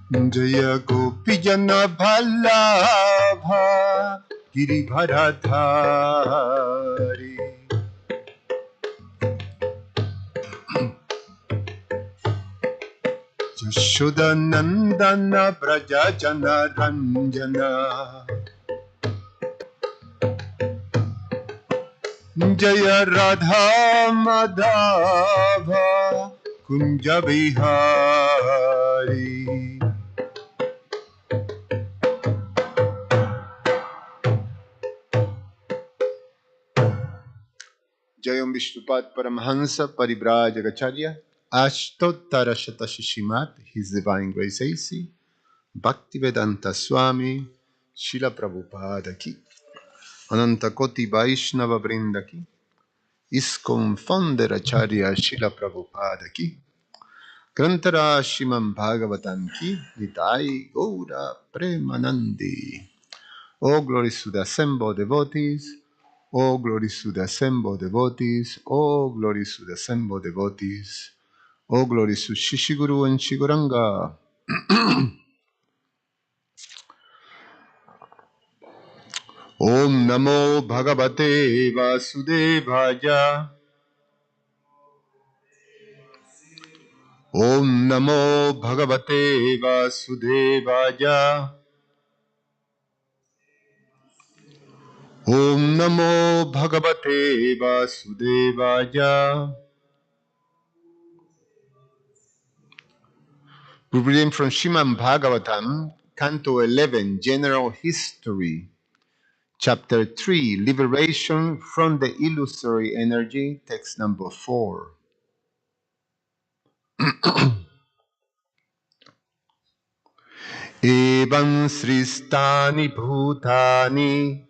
Jaya Gopi Jana Ballabha Giribharadhari Jashoda Nandana Braja Jana Ranjana Jaya Radha Madhava Kunja Bihari Jayam Vishnupad Paramhansa Paribrajagacharya Ashtottara Srimad, His Divine Grace A.C. Bhaktivedanta Swami Srila Prabhupada ki Ananta Koti Vaishnava Vrinda ki ISKCON Founder Acharya Srila Prabhupada ki Grantara Shrimad Bhagavatam ki Nitai Gaura Premanandi. All glories to the assembled devotees, all glories to the assembled devotees, all glories to the assembled devotees, all glories to Shishiguru and Shiguranga. Om Namo Bhagavate Vasudevaya. Om Namo Bhagavate Vasudevaya. Om Namo Bhagavate Vasudevaya. We read from Srimad Bhagavatam, Canto 11, General History, Chapter 3, Liberation from the Illusory Energy, text number 4. Evam sristani bhutani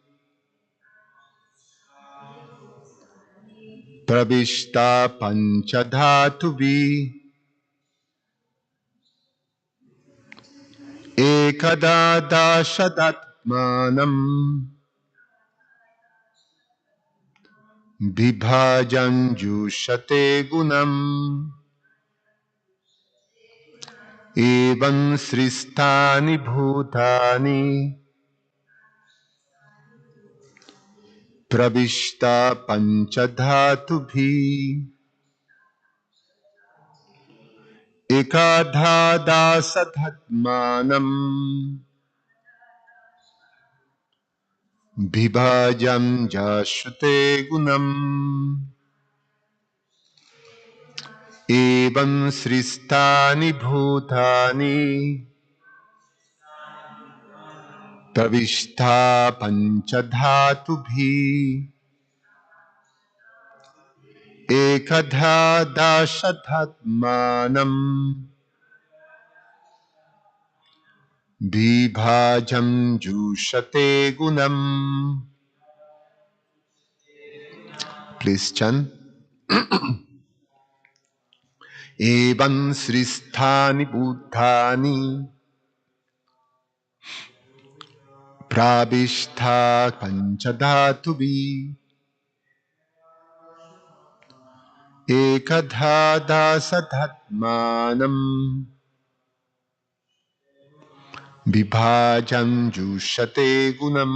pravishta panchadhatuvi ekada dashadatmanam vibhajan jushate gunam. Evam sristani bhutani pravishta panchadhatubhi ekadhadasadhatmanam vibhajam jashute gunam. Evam sristani bhutani pravishta panchadhatubhi ekadhadasadhatmanam vibhajam jushate gunam. Please chant. Evam sristani bhutani pravishta panchadhatuvi ekadhadasadhatmanam vibhajam jushate gunam.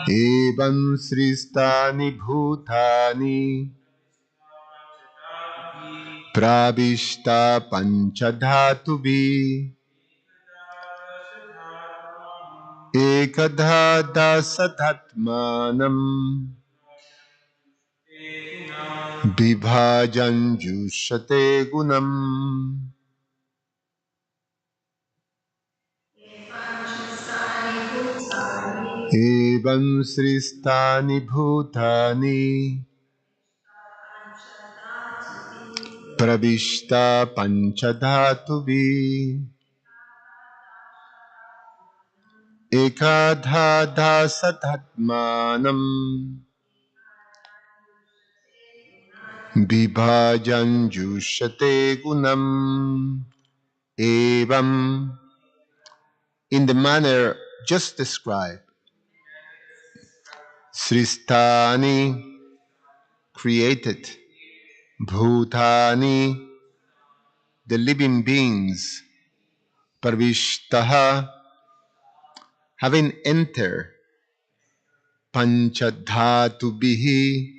Evam sristani bhutani pravishta panchadhatuvi ekadhadasadhatmanam vibhajan jushate gunam. Evam sristani bhutani pravishta panchadhatuvi ekadhadasadhatmanam vibhajan jushate gunam. Evam, in the manner just described, sristani, created, Bhutani, the living beings, Parvishtaha, having entered, Panchadhatubihi,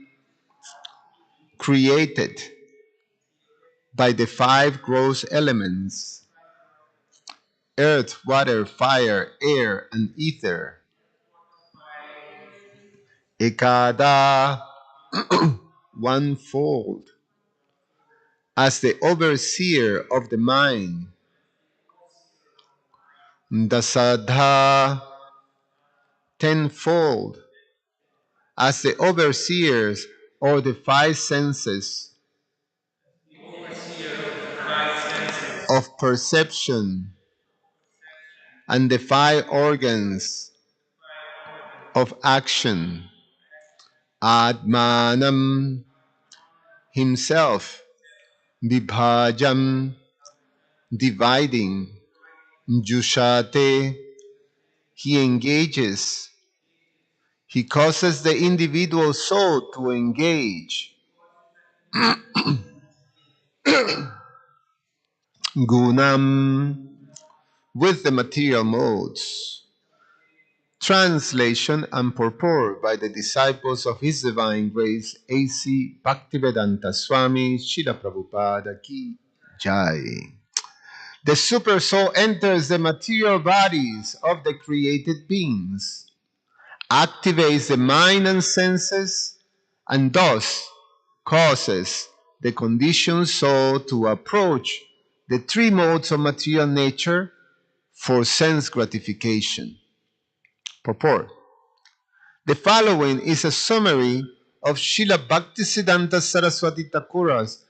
created by the five gross elements, earth, water, fire, air, and ether. Ekada, onefold, as the overseer of the mind. Dasadha, tenfold, as the overseers or the five senses of perception and the five organs of action. Atmanam, himself. Vibhajam, dividing. Jushate, he engages. He causes the individual soul to engage. Gunam, with the material modes. Translation and purport by the disciples of His Divine Grace A.C. Bhaktivedanta Swami Srila Prabhupada Ki Jai. The super soul enters the material bodies of the created beings, activates the mind and senses, and thus causes the conditioned soul to approach the three modes of material nature for sense gratification. Purport. The following is a summary of Srila Bhaktisiddhanta Saraswati Thakura's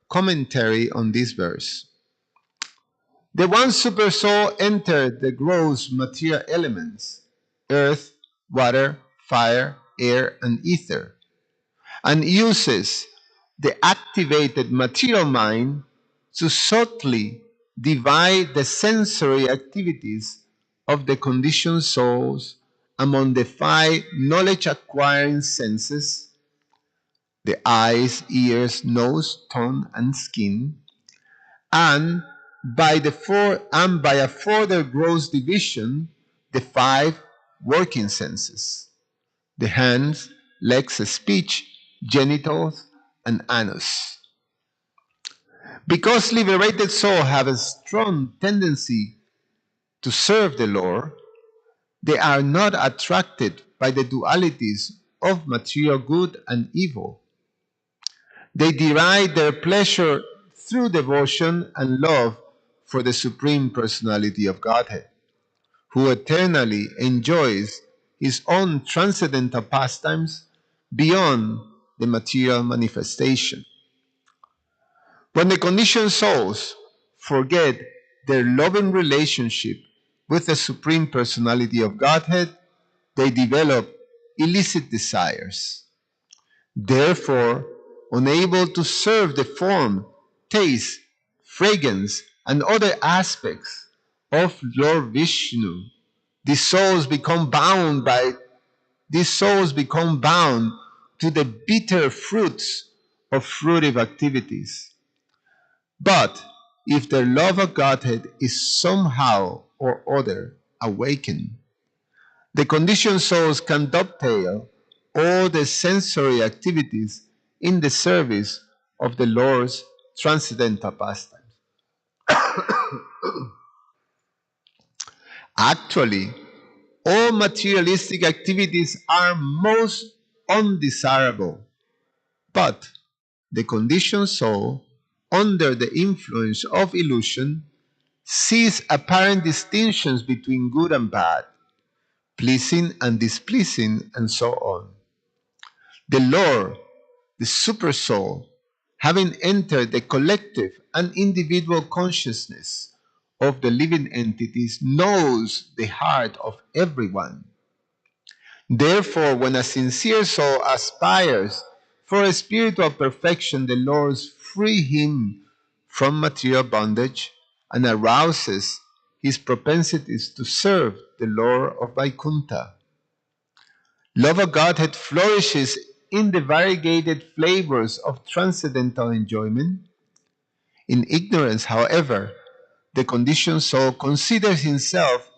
commentary on this verse. The one super soul entered the gross material elements, earth, water, fire, air, and ether, and uses the activated material mind to subtly divide the sensory activities of the conditioned souls among the five knowledge-acquiring senses, the eyes, ears, nose, tongue, and skin, and by a further gross division, the five working senses, the hands, legs, speech, genitals, and anus. Because liberated souls have a strong tendency to serve the Lord, they are not attracted by the dualities of material good and evil. They derive their pleasure through devotion and love for the Supreme Personality of Godhead, who eternally enjoys His own transcendental pastimes beyond the material manifestation. When the conditioned souls forget their loving relationship with the Supreme Personality of Godhead, they develop illicit desires. Therefore, unable to serve the form, taste, fragrance, and other aspects of Lord Vishnu, these souls become bound to the bitter fruits of fruitive activities. But if their love of Godhead is somehow or other awakened, the conditioned souls can dovetail all the sensory activities in the service of the Lord's transcendental pastimes. Actually, all materialistic activities are most undesirable, but the conditioned soul, under the influence of illusion, sees apparent distinctions between good and bad, pleasing and displeasing, and so on. The Lord, the super soul, having entered the collective and individual consciousness of the living entities, knows the heart of everyone. Therefore, when a sincere soul aspires for a spiritual perfection, the Lord frees him from material bondage and arouses his propensities to serve the Lord of Vaikuntha. Love of Godhead flourishes in the variegated flavors of transcendental enjoyment. In ignorance, however, the conditioned soul considers himself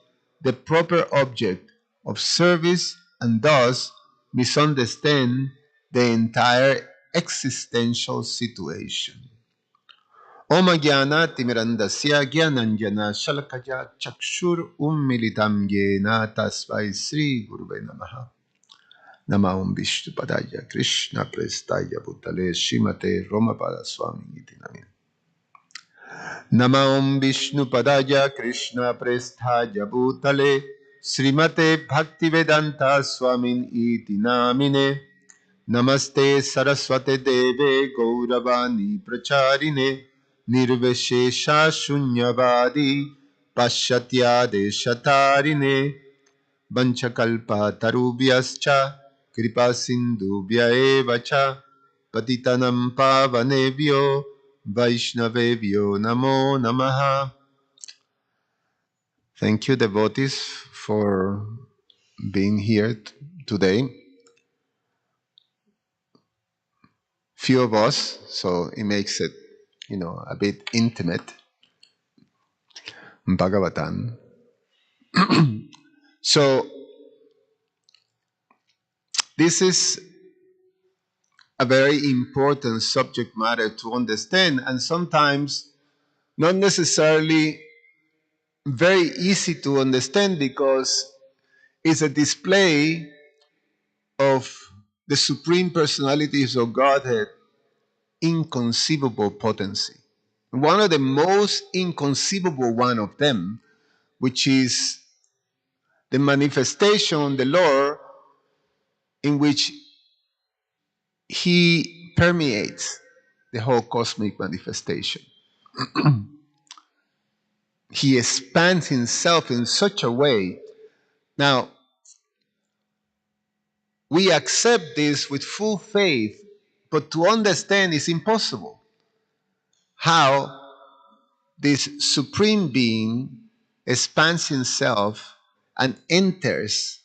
the proper object of service and thus misunderstands the entire existential situation. Om Jnana Timirandasya Jnananjana Shalakaya Chakshur Ummilitam Yena Tasvai Sri Guruve Namaha. Nama Om Vishnu Padaya Krishna Prestaya Bhutale Shimate Romapada Swami Iti Namin. Nama Om Vishnu Padaya Krishna Prestaya Bhutale Srimate Bhaktivedanta Swamin Iti Namine. Namaste Saraswate Deve Gauravani Pracharine Nirvishesha Shunyavadi Pashatya Deshatarine Vanchakalpa Tarubhyascha Kripa Sindhubhya Evacha Patitanam Pavanebhyo Vaishnavebhyo Namo Namaha. Thank you, devotees, for being here today. Few of us, so it makes it, a bit intimate. Bhagavatam. So this is a very important subject matter to understand, and sometimes not necessarily very easy to understand because it's a display of the Supreme Personalities of Godhead inconceivable potency. One of the most inconceivable one of them, which is the manifestation of the Lord in which he permeates the whole cosmic manifestation. He expands himself in such a way. Now, we accept this with full faith, but to understand is impossible. How this supreme being expands himself and enters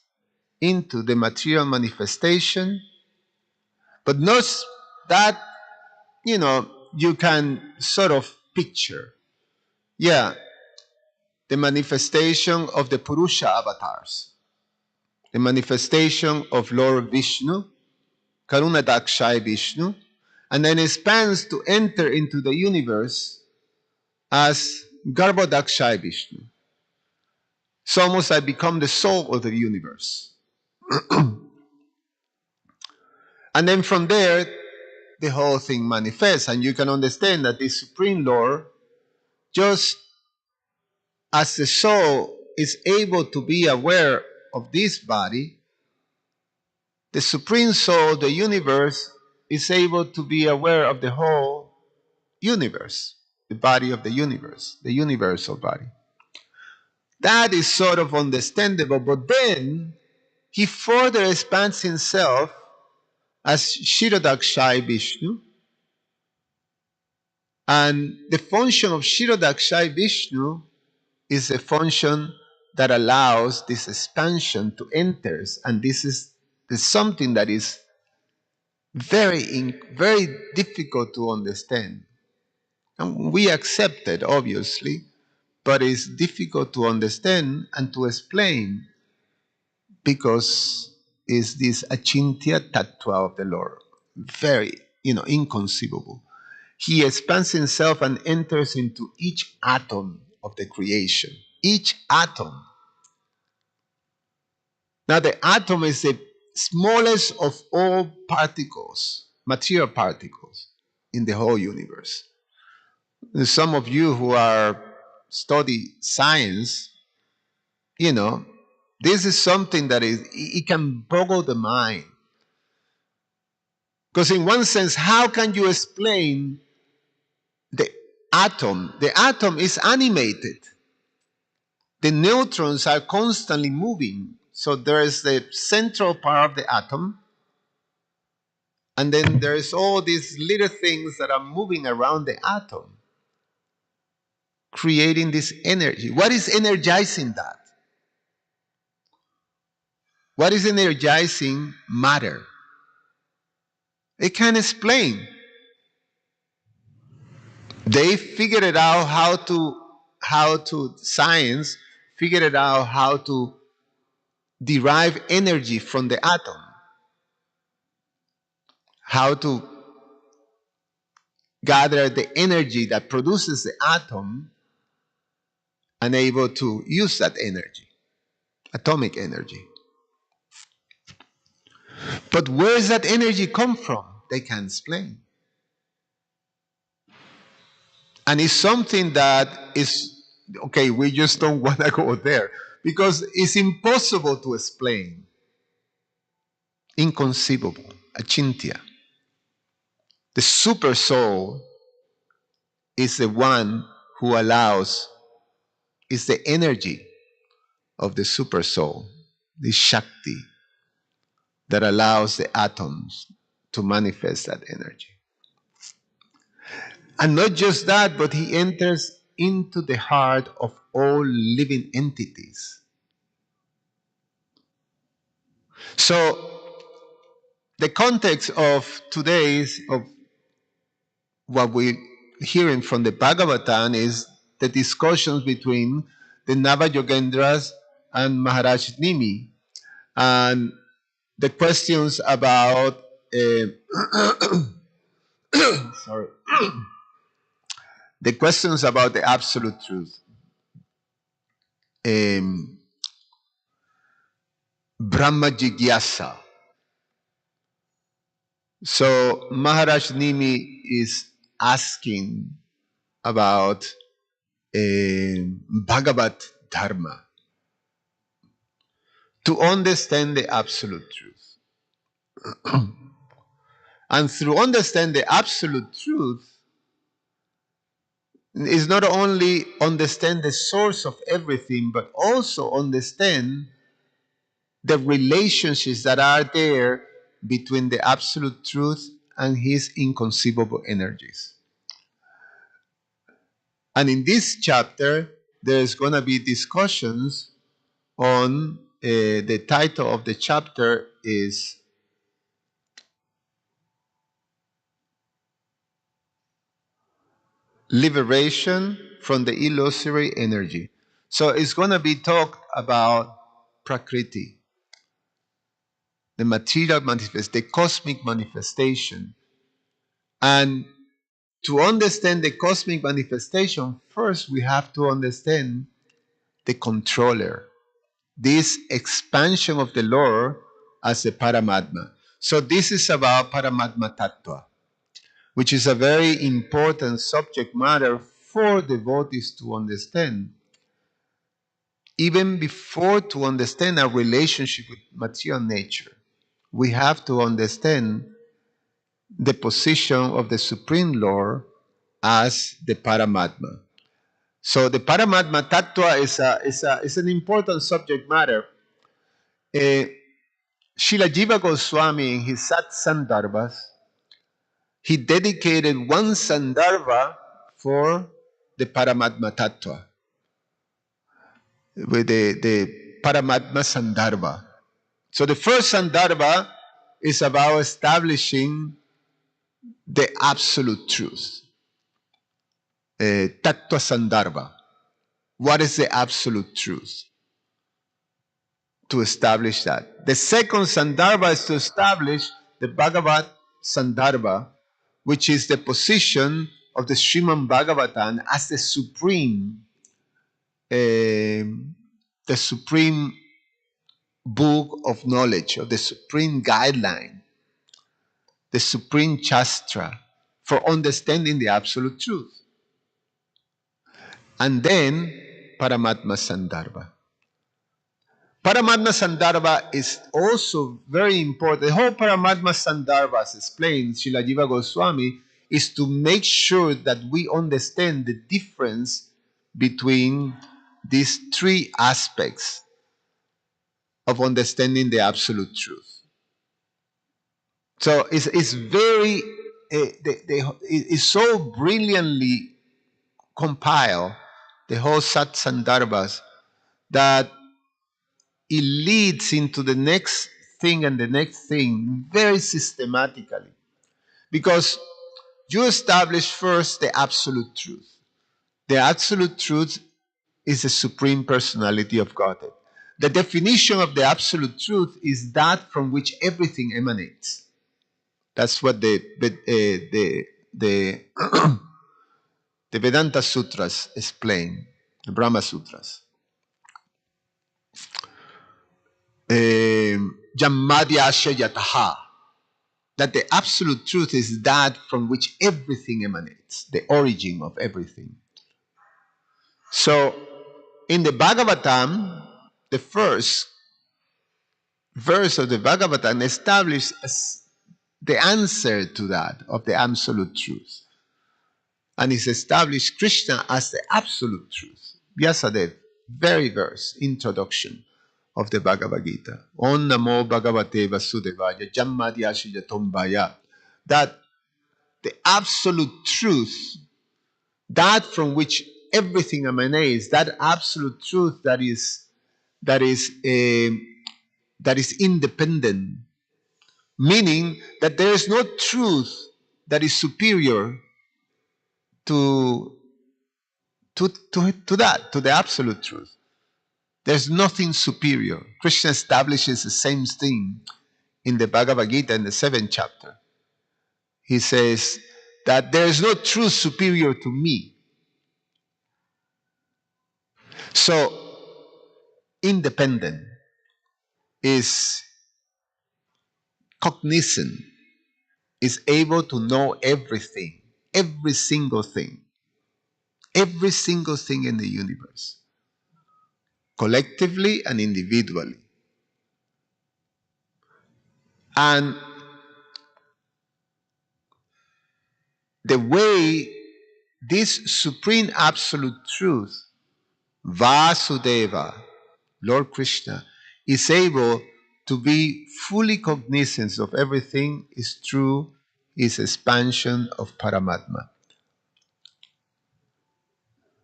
into the material manifestation, but not that, you can sort of picture. Yeah, the manifestation of the Purusha avatars, the manifestation of Lord Vishnu, Karunadakshay Vishnu, and then expands to enter into the universe as Garbhodakshay Vishnu. It's almost like become the soul of the universe. And then from there, the whole thing manifests, and you can understand that the Supreme Lord, just as the soul is able to be aware of this body, the Supreme Soul, the universe, is able to be aware of the whole universe, the body of the universe, the universal body. That is sort of understandable, but then he further expands himself as Kshirodakshay Vishnu, and the function of Kshirodakshay Vishnu is a function that allows this expansion to enter, and this is something that is very difficult to understand. And we accept it, obviously, but it's difficult to understand and to explain because it's this achintya tattva of the Lord. Very, inconceivable. He expands himself and enters into each atom of the creation. Each atom. Now, the atom is the smallest of all particles, material particles, in the whole universe. Some of you who study science, this is something that it can boggle the mind. Because in one sense, how can you explain the atom? The atom is animated. The neutrons are constantly moving. So there is the central part of the atom, and then there's all these little things that are moving around the atom, creating this energy. What is energizing that? What is energizing matter? It can explain. They figured it out how to science figured it out how to derive energy from the atom, how to gather the energy that produces the atom and able to use that energy, atomic energy. But where does that energy come from? They can't explain. And it's something that is, okay, we just don't want to go there because it's impossible to explain. Inconceivable, achintya. The super soul is the one who allows, is the energy of the super soul, the Shakti that allows the atoms to manifest that energy. And not just that, but he enters into the heart of all living entities. So the context of today's, of what we're hearing from the Bhagavatam is the discussions between the Navayogendras and Maharaj Nimi, and the questions about sorry, the questions about the absolute truth, Brahma Jigyasa. So Maharaj Nimi is asking about Bhagavat Dharma to understand the absolute truth. And through understand the absolute truth is not only understand the source of everything, but also understand the relationships that are there between the absolute truth and his inconceivable energies. And in this chapter, there's going to be discussions on the title of the chapter is Liberation from the Illusory Energy. So it's going to be talked about Prakriti, the material manifest, the cosmic manifestation. And to understand the cosmic manifestation, first we have to understand the controller, this expansion of the Lord as a Paramatma. So this is about Paramatma Tattva, which is a very important subject matter for devotees to understand. Even before to understand our relationship with material nature, we have to understand the position of the Supreme Lord as the Paramatma. So the Paramatma Tattva is an important subject matter. Srila Jiva Goswami in his Sat Sandarbhas, he dedicated one Sandarbha for the Paramatma Tattva, with the Paramatma Sandarbha. So the first Sandarbha is about establishing the absolute truth. Tattva Sandarbha. What is the absolute truth? To establish that. The second Sandarbha is to establish the Bhagavat Sandarbha, which is the position of the Srimad Bhagavatam as the supreme book of knowledge, of the supreme guideline, the supreme Shastra for understanding the absolute truth. And then Paramatma Sandarbha. Paramatma Sandarbha is also very important. The whole Paramatma Sandarbha, as explained Srila Jiva Goswami, is to make sure that we understand the difference between these three aspects of understanding the absolute truth. So it's very, it's so brilliantly compiled, the whole Sat Sandarbhas, that it leads into the next thing and the next thing very systematically. Because you establish first the absolute truth. The absolute truth is the supreme personality of Godhead. The definition of the absolute truth is that from which everything emanates. That's what the the Vedanta Sutras explain, the Brahma Sutras. Jammadhyasya yataha. That the absolute truth is that from which everything emanates, the origin of everything. So, in the Bhagavatam, the first verse of the Bhagavatam establishes the answer to that, of the absolute truth. And it's established Krishna as the absolute truth. Vyasadeva, very verse, introduction of the Bhagavad Gita. Om Namo Bhagavate Vasudevaya Jammadhyasya Tombaya. That the absolute truth, that from which everything emanates, that absolute truth that is independent, meaning that there is no truth that is superior to the absolute truth. There's nothing superior. Krishna establishes the same thing in the Bhagavad Gita in the 7th chapter. He says that there is no truth superior to me. So, independent is cognizant, is able to know everything, every single thing in the universe, collectively and individually. And the way this supreme absolute truth, Vasudeva, Lord Krishna, is able to be fully cognizant of everything is through his expansion of Paramatma.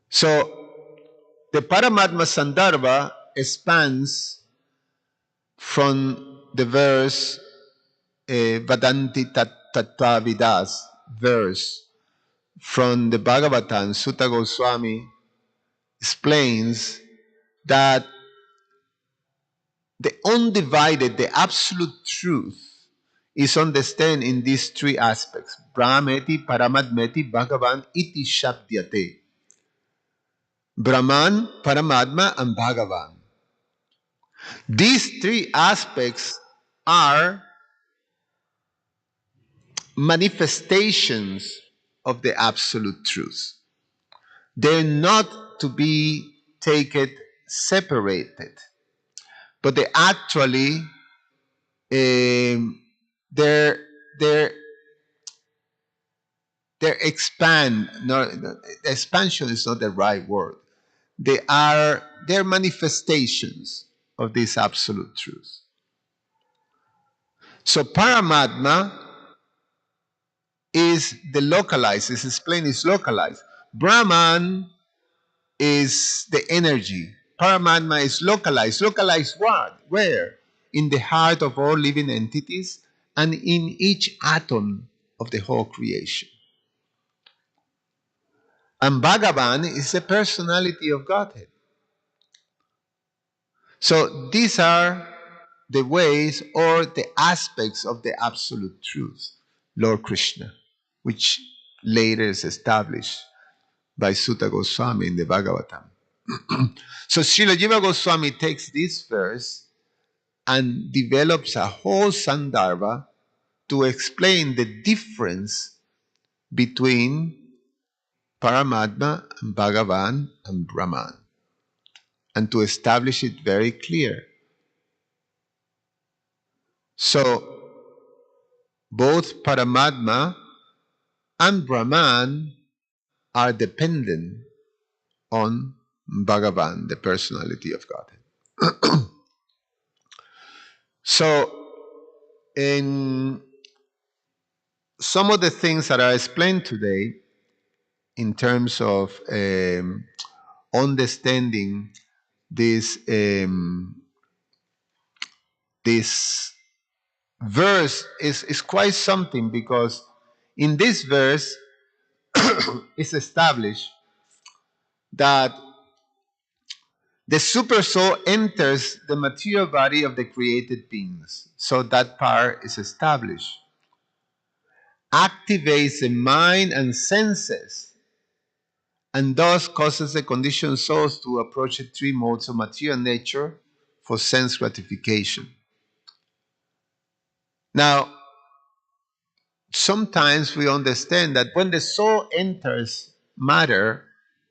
So, the Paramatma Sandarbha expands from the verse Vadanti Tattvavidas verse from the Bhagavatam. Sutta Goswami explains that the undivided, the absolute truth is understood in these three aspects. Brahmeti, Paramadmeti, Bhagavan, iti Shabdyate. Brahman, Paramatma, and Bhagavan. These three aspects are manifestations of the absolute truth. They're not to be taken separated, but they actually they're expand. No, expansion is not the right word. They're manifestations of this absolute truth. So Paramatma is the localized. It's explained. It's localized. Brahman is the energy. Paramatma is localized. Localized what? Where? In the heart of all living entities and in each atom of the whole creation. And Bhagavan is the personality of Godhead. So these are the ways or the aspects of the absolute truth, Lord Krishna, which later is established by Sutta Goswami in the Bhagavatam. So Srila Jiva Goswami takes this verse and develops a whole Sandarbha to explain the difference between Paramatma and Bhagavan and Brahman, and to establish it very clear. So both Paramatma and Brahman are dependent on Bhagavan, the personality of Godhead. So, in some of the things that are explained today, in terms of understanding this this verse is quite something, because In this verse, it's established that the super soul enters the material body of the created beings. So that part is established. Activates the mind and senses, and thus causes the conditioned souls to approach the three modes of material nature for sense gratification. Now, sometimes we understand that when the soul enters matter,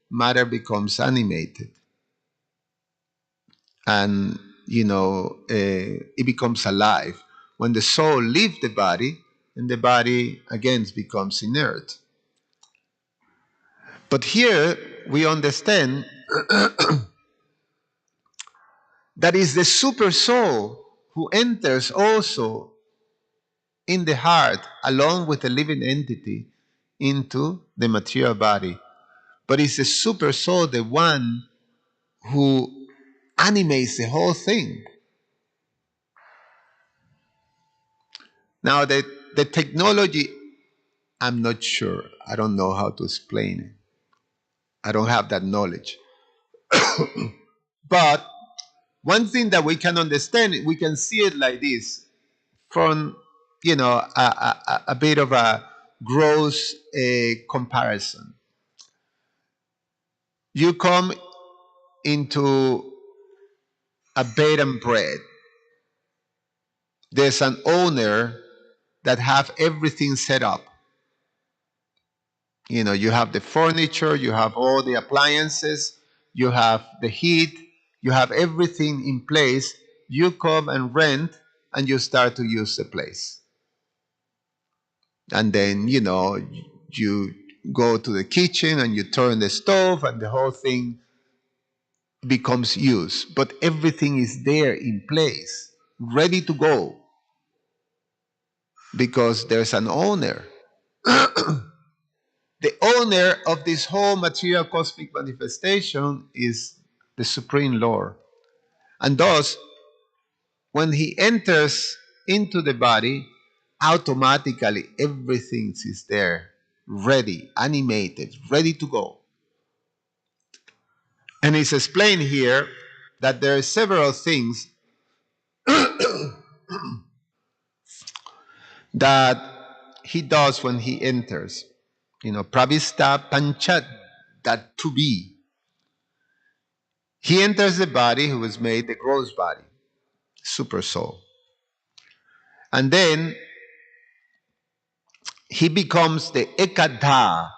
matter becomes animated. And, it becomes alive. When the soul leaves the body, and the body again becomes inert. But here we understand that is the super soul who enters also in the heart along with the living entity into the material body. But it's the super soul, the one who animates the whole thing. Now, the technology, I'm not sure. I don't know how to explain it. I don't have that knowledge. But one thing that we can understand, we can see it like this from, a bit of a gross comparison. You come into a bed and bread. There's an owner that have everything set up. You have the furniture, you have all the appliances, you have the heat, you have everything in place. You come and rent, and you start to use the place. And then, you go to the kitchen and you turn the stove, and the whole thing becomes used. But everything is there in place, ready to go, because there's an owner. The owner of this whole material cosmic manifestation is the Supreme Lord. And thus, when he enters into the body, automatically everything is there, ready, animated, ready to go. And it's explained here that there are several things that he does when he enters. Pravista Panchat, that to be. He enters the body who was made the gross body, super soul. And then he becomes the Ekadha,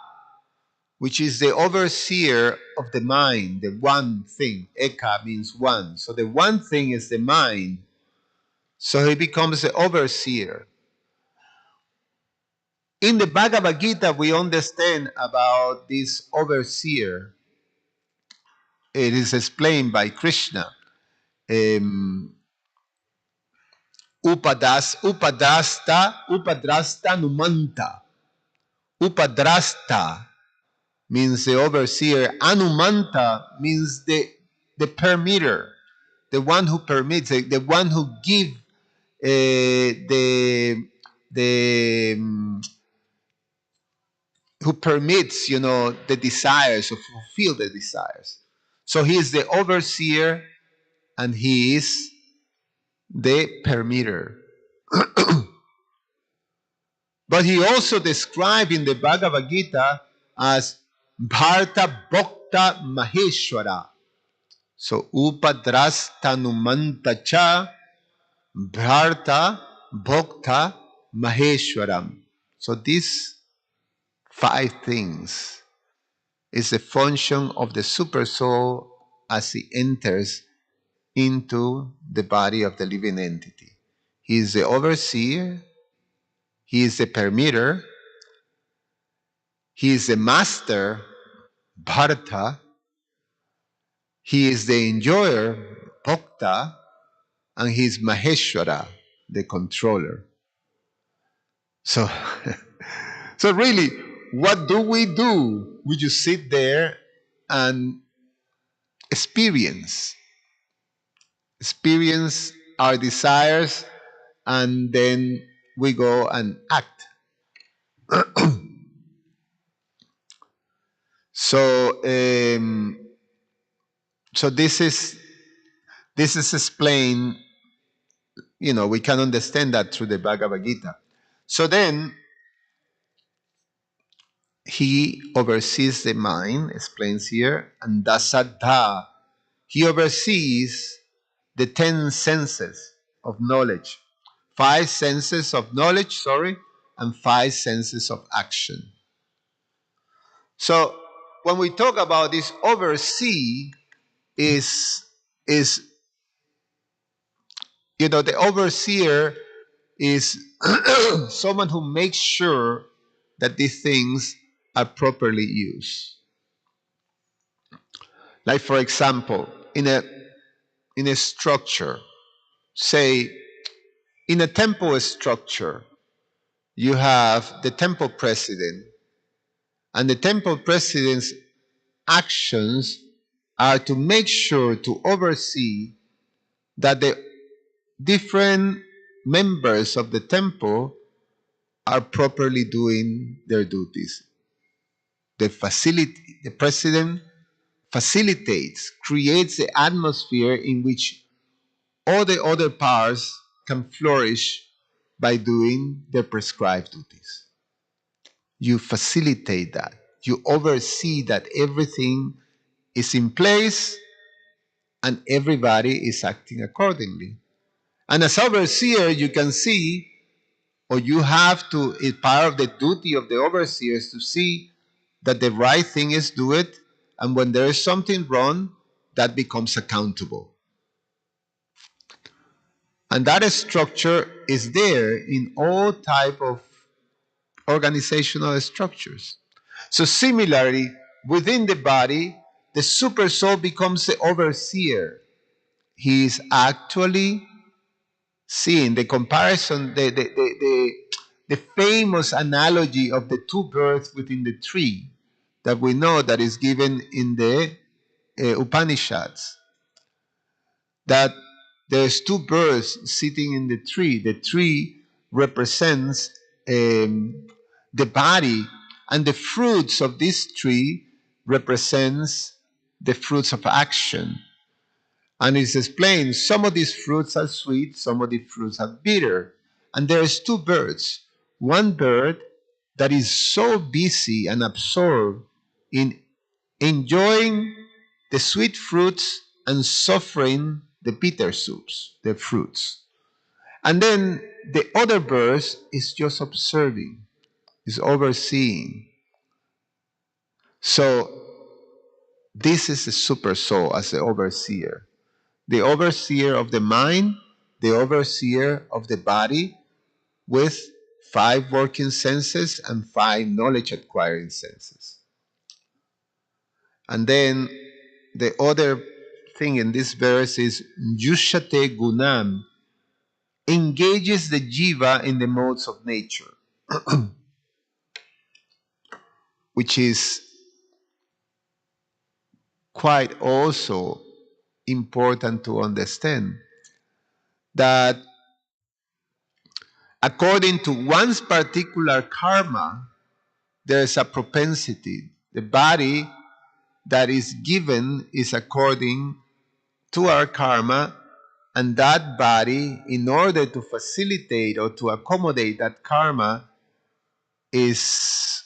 which is the overseer of the mind, the one thing. Eka means one. So the one thing is the mind. So he becomes the overseer. In the Bhagavad Gita, we understand about this overseer. It is explained by Krishna. Upadrasta numanta. Upadrasta means the overseer. Anumanta means the permitter, the one who permits, the one who gives the who permits, the desires, to fulfill the desires. So he is the overseer and he is the permitter. But he also described in the Bhagavad Gita as Bharta Bhokta Maheshwara. So Upadrastanumanta cha Bharta Bhokta Maheshwaram. So these 5 things is the function of the super soul as he enters into the body of the living entity. He is the overseer, he is the permitter, he is the master, Bharata, he is the enjoyer, Bhokta, and he is Maheshwara, the controller. So, so really, what do? We just sit there and experience our desires, and then we go and act. So, so this is explained. We can understand that through the Bhagavad Gita. So then he oversees the mind, explains here, and dasadha. He oversees the 10 senses of knowledge, 5 senses of knowledge, and 5 senses of action. So when we talk about this oversee, is the overseer is someone who makes sure that these things are properly used. Like, for example, in a structure, say in a temple structure, you have the temple president, and the temple president's actions are to make sure to oversee that the different members of the temple are properly doing their duties. The president facilitates, creates the atmosphere in which all the other parts can flourish by doing their prescribed duties. You facilitate that. You oversee that everything is in place and everybody is acting accordingly. And as overseer, you can see, or you have to, it's part of the duty of the overseers to see that the right thing is do it, and when there is something wrong, that becomes accountable. And that structure is there in all type of organizational structures. So similarly, within the body, the super soul becomes the overseer. He is actually seeing the comparison, the famous analogy of the 2 birds within the tree that we know that is given in the Upanishads. That there's 2 birds sitting in the tree. The tree represents the body, and the fruits of this tree represents the fruits of action. And it's explained some of these fruits are sweet, some of the fruits are bitter. And there's 2 birds. One bird that is so busy and absorbed in enjoying the sweet fruits and suffering the bitter soups, the fruits. And then the other bird is just observing, is overseeing. So this is the super soul as the overseer. The overseer of the mind, the overseer of the body, with 5 working senses and 5 knowledge acquiring senses. And then the other thing in this verse is Yushate Gunam, engages the jiva in the modes of nature, which is quite also important to understand that according to one's particular karma, there is a propensity. The body that is given is according to our karma, and that body, in order to facilitate or to accommodate that karma, is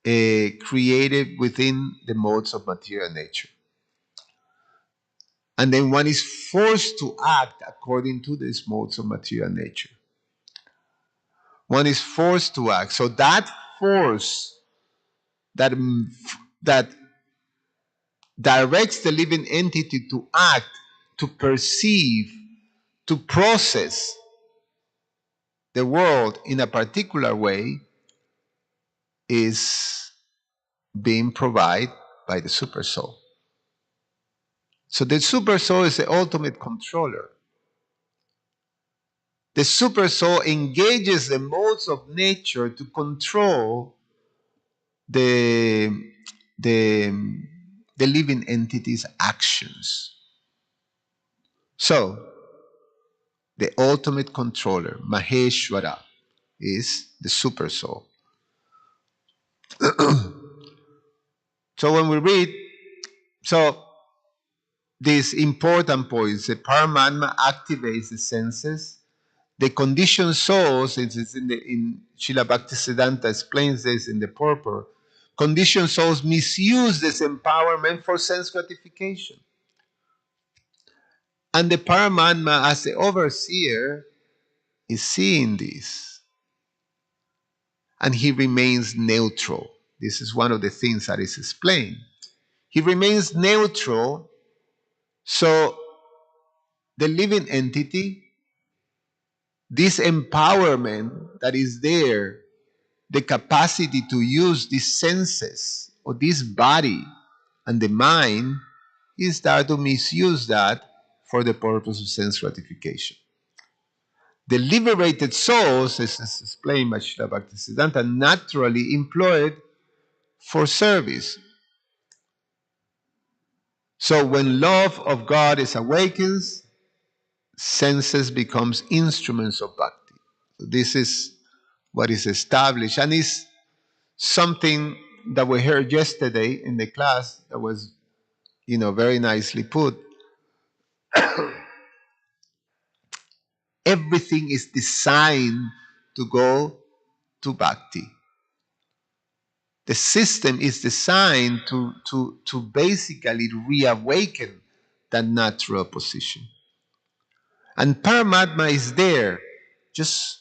created within the modes of material nature. And then one is forced to act according to these modes of material nature. One is forced to act. So that force that directs the living entity to act, to perceive, to process the world in a particular way is being provided by the super soul. So the super soul is the ultimate controller. The super soul engages the modes of nature to control the, the, the living entity's actions. So, the ultimate controller, Maheshwara, is the super soul. So when we read, so these important points, the Paramatma activates the senses. The conditioned souls, it is in Srila Bhaktisiddhanta explains this in the purport, conditioned souls misuse this empowerment for sense gratification. And the Paramatma, as the overseer, is seeing this. And he remains neutral. This is one of the things that is explained. He remains neutral, so the living entity, this empowerment that is there, the capacity to use these senses or this body and the mind, is there to misuse that for the purpose of sense gratification. The liberated souls, as is explained by Srila Bhaktisiddhanta, naturally employed for service. So when love of God is awakens, senses becomes instruments of bhakti. This is what is established, and is something that we heard yesterday in the class that was, very nicely put. Everything is designed to go to bhakti. The system is designed to basically reawaken that natural position. And Paramatma is there, just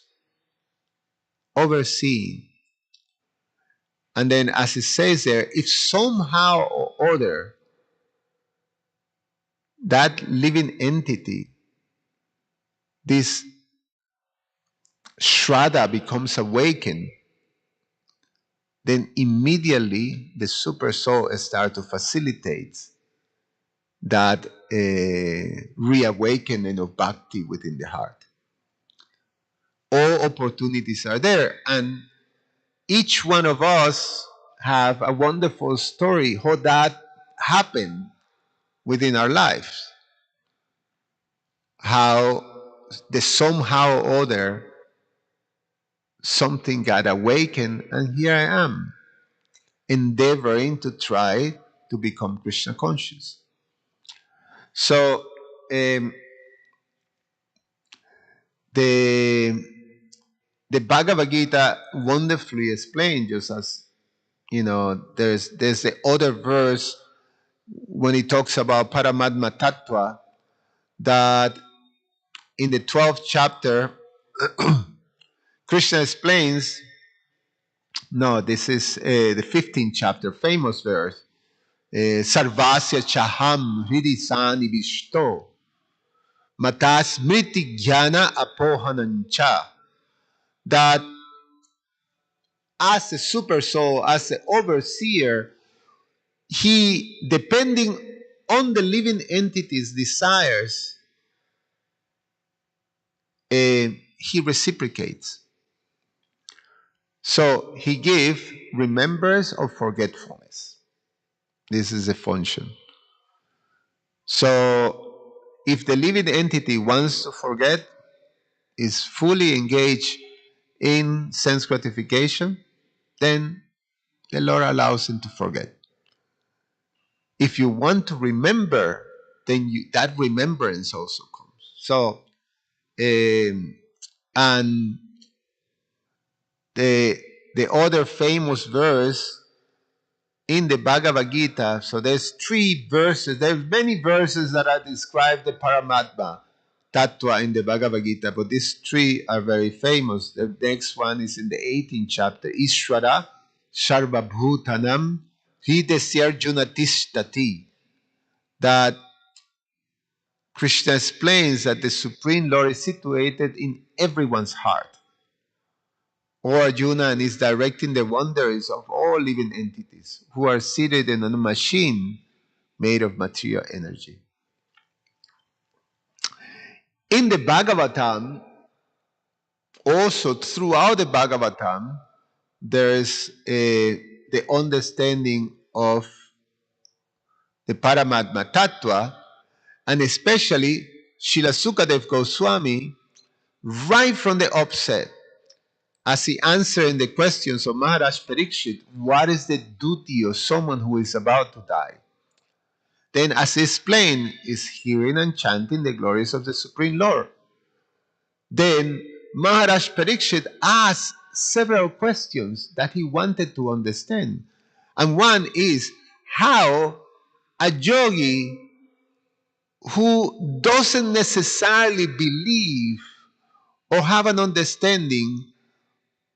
overseeing. And then, as it says there, if somehow or other that living entity, this Shraddha, becomes awakened, then immediately the super soul starts to facilitate that reawakening of bhakti within the heart. All opportunities are there, and each one of us have a wonderful story how that happened within our lives. How the somehow or other something got awakened, and here I am, endeavoring to try to become Krishna conscious. So the Bhagavad Gita wonderfully explained, just as there's the other verse when it talks about Paramatma Tattva, that in the 12th chapter, Krishna explains, no, this is the 15th chapter, famous verse, Sarvasya Chaham Hridisani Vishto Matas Mriti Jnana Apohanancha, that as a super soul, as an overseer, he, depending on the living entity's desires, he reciprocates. So he gave remembrance or forgetfulness. This is a function. So if the living entity wants to forget, is fully engaged in sense gratification, then the Lord allows him to forget. If you want to remember, then that remembrance also comes. So, and the other famous verse in the Bhagavad Gita, so there's 3 verses, there's many verses that are describe the Paramatma Tattva in the Bhagavad Gita, but these 3 are very famous. The next one is in the 18th chapter, Ishvara Sarva Bhutanam Hridasyarjuna Tishtati, that Krishna explains that the Supreme Lord is situated in everyone's heart. O Arjuna, and is directing the wonders of all living entities who are seated in a machine made of material energy. In the Bhagavatam, also throughout the Bhagavatam, there is the understanding of the Paramatma Tattva, and especially Srila Sukadev Goswami, right from the outset, as he answering the questions of Maharaj Parikshit, what is the duty of someone who is about to die? Then, as he explained, is hearing and chanting the glories of the Supreme Lord. Then Maharaj Parikshit asked several questions that he wanted to understand. And one is how a yogi who doesn't necessarily believe or have an understanding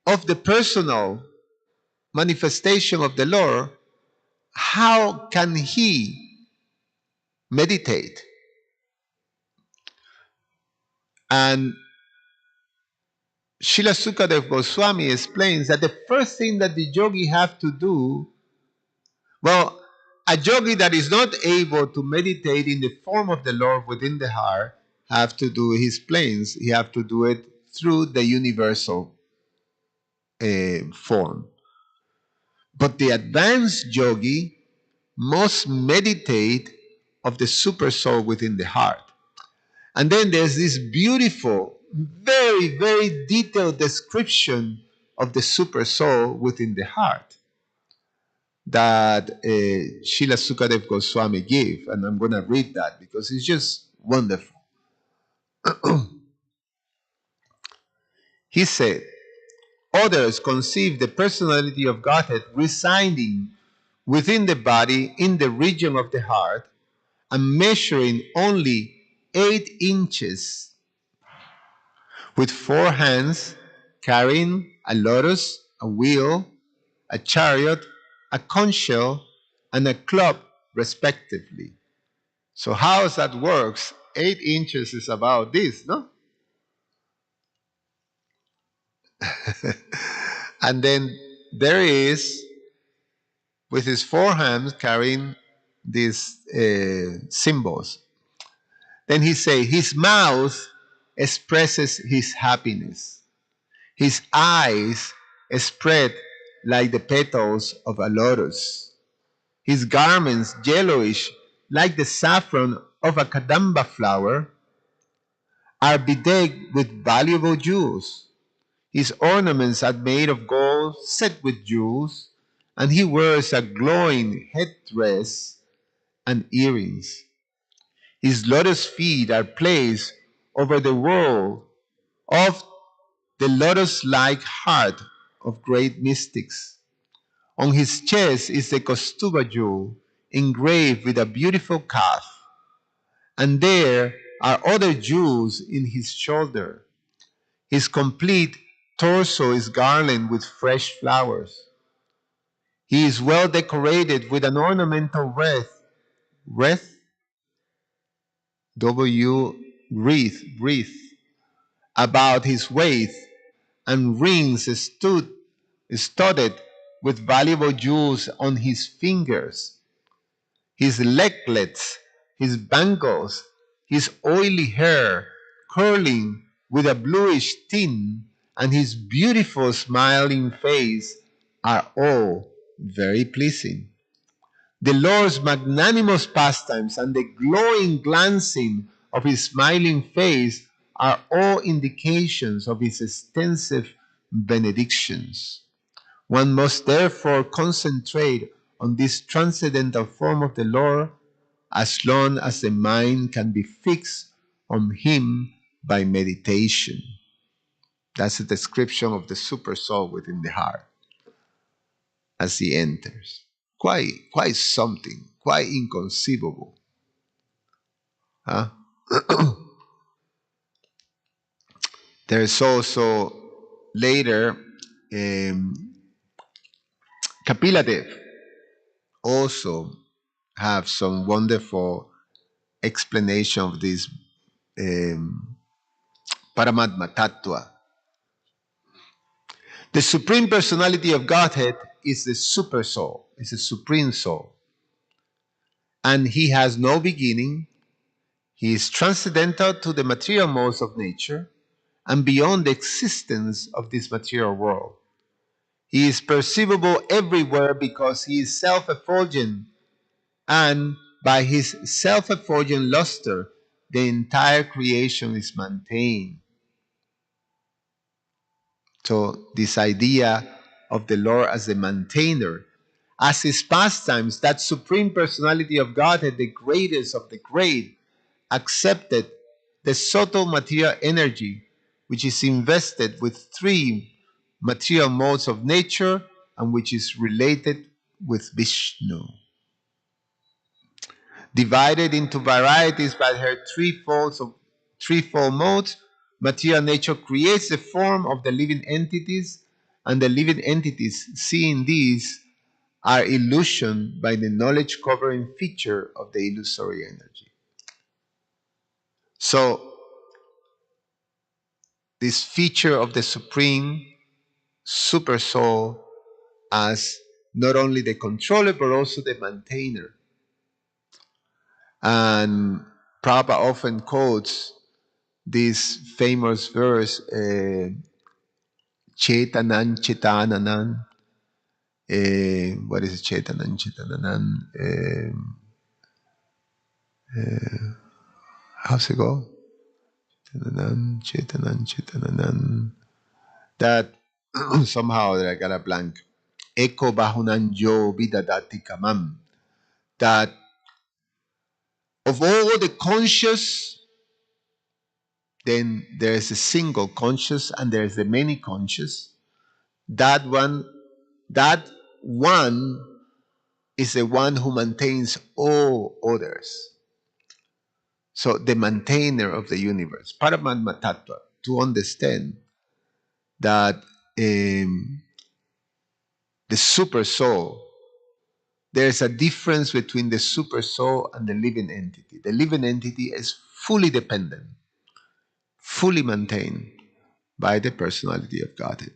of the personal manifestation of the Lord, how can he meditate? And Srila Sukadev Goswami explains that the first thing that the yogi have to do, well, a yogi that is not able to meditate in the form of the Lord within the heart have to do his planes. He have to do it through the universal form. But the advanced yogi must meditate of the super soul within the heart. And then there's this beautiful, very, very detailed description of the super soul within the heart that Srila Sukadev Goswami gave. And I'm going to read that because it's just wonderful. He said, others conceive the personality of Godhead residing within the body in the region of the heart and measuring only 8 inches, with 4 hands, carrying a lotus, a wheel, a chariot, a conch shell, and a club, respectively. So how that works? 8 inches is about this, no? And then there is, with his 4 hands, carrying these symbols. Then he say, his mouth expresses his happiness. His eyes spread like the petals of a lotus. His garments yellowish like the saffron of a kadamba flower are bedecked with valuable jewels. His ornaments are made of gold set with jewels, and he wears a glowing headdress and earrings. His lotus feet are placed over the wall of the lotus-like heart of great mystics. On his chest is the Kaustubha jewel engraved with a beautiful calf, and there are other jewels in his shoulder. His complete torso is garlanded with fresh flowers. He is well decorated with an ornamental wreath about his waist, and rings studded with valuable jewels on his fingers. His leglets, his bangles, his oily hair curling with a bluish tint, and his beautiful smiling face are all very pleasing. The Lord's magnanimous pastimes and the glowing glancing of his smiling face are all indications of his extensive benedictions. One must therefore concentrate on this transcendental form of the Lord as long as the mind can be fixed on him by meditation. That's a description of the super soul within the heart as he enters. Quite something, quite inconceivable. Huh? There's also later Kapiladev also have some wonderful explanation of this Paramatma Tattva. The Supreme Personality of Godhead is the Super Soul, is the Supreme Soul. And he has no beginning. He is transcendental to the material modes of nature and beyond the existence of this material world. He is perceivable everywhere because he is self-effulgent, and by his self-effulgent luster, the entire creation is maintained. So this idea of the Lord as the maintainer, as his pastimes, that supreme personality of Godhead, the greatest of the great, accepted the subtle material energy, which is invested with three material modes of nature and which is related with Vishnu. Divided into varieties by her threefold modes, material nature creates the form of the living entities, and the living entities, seeing these, are illusioned by the knowledge covering feature of the illusory energy. So, this feature of the supreme super soul as not only the controller but also the maintainer. And Prabhupada often quotes this famous verse, Chetanan Chetananan. What is Chetanan Chetananan? How's it go? Chetanan Chetananan. That somehow I got a blank. Eko bahunan yo vidadati kamam. That of all the conscious, then there's a single conscious and there's the many conscious. That one is the one who maintains all others. So the maintainer of the universe, Paramatma Tattva, to understand that the super soul, there's a difference between the super soul and the living entity. The living entity is fully dependent, fully maintained by the personality of Godhead.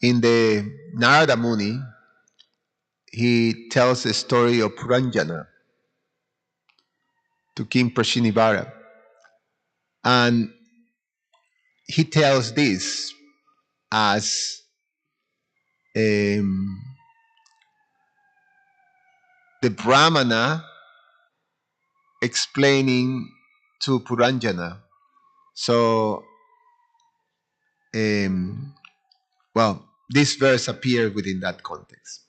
In the Narada Muni, he tells the story of Puranjana to King Prashinivara. And he tells this as the Brahmana explaining to Puranjana. So, this verse appeared within that context.